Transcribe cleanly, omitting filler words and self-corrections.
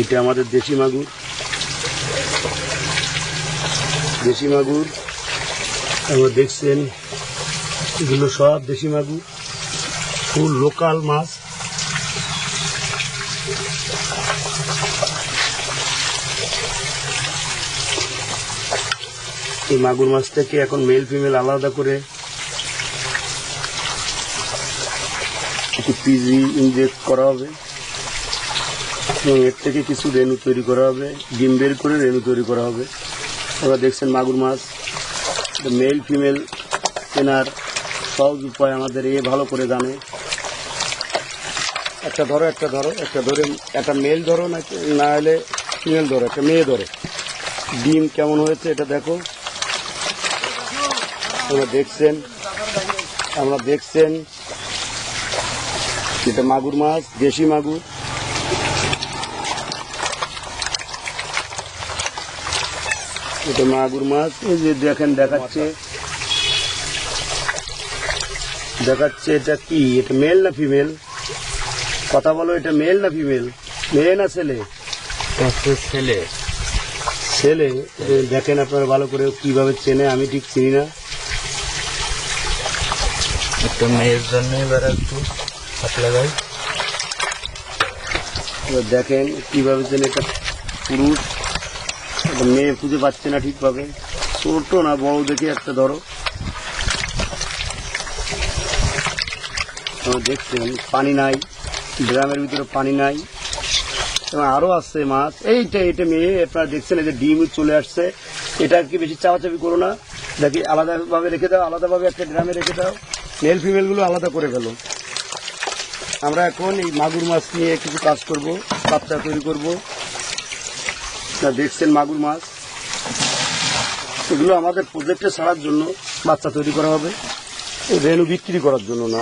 এটা আমাদের দেশি মাগুর। আপনারা দেখছেন এগুলো সব দেশি মাগুর, ফুল লোকাল মাছ। এই মাগুর মাছটাকে এখন মেল ফিমেল আলাদা করে একটু পিজি ইনজেক্ট করা হবে এবং এর থেকে কিছু রেণু তৈরি করা হবে, ডিম বের করে রেণু তৈরি করা হবে। আপনারা দেখছেন মাগুর মাছ মেল ফিমেল কেনার সহজ উপায় আমাদের ভালো করে জানে। একটা ধরো, একটা মেল ধরো, না হলে ফিমেল ধরো, একটা মেয়ে ধরো। ডিম কেমন হয়েছে এটা দেখো। আমরা দেখছেন এটা মাগুর মাছ, দেশি মাগুর। এটা মাগুর মাছ, এই যে দেখেন দেখাচ্ছে এটা কি, এটা মেল না ফিমেল? কথা বলো, এটা মেল না ফিমেল, মেয়ে না ছেলে? ছেলে। দেখেন আপনারা ভালো করে কিভাবে চেনে, আমি ঠিক চিনি না। একটা মেয়ের জন্য এবার একটু হাত লাগাই। দেখেন কিভাবে চেনে এটা পুরুষ, এটা মেয়ে খুঁজে পাচ্ছে না ঠিকভাবে। ছোট না বড় দেখে একটা ধরো। দেখছেন পানি নাই, ড্রামের ভিতরে পানি নাই এবং আরো আসছে মাছ। এটা মেয়ে। আপনারা দেখছেন এই যে ডিম চলে আসছে। এটা কি বেশি চাপাচাপি করো না, দেখি আলাদাভাবে রেখে দাও, আলাদাভাবে একটা ড্রামে রেখে দাও। মেল ফিমেল গুলো আলাদা করে ফেলো। আমরা এখন এই মাগুর মাছ নিয়ে কিছু কাজ করব, বাচ্চা তৈরি করব। দেখছেন মাগুর মাছ, এগুলো আমাদের প্রজেক্টে ছাড়ার জন্য বাচ্চা তৈরি করা হবে, রেণু বিক্রি করার জন্য না।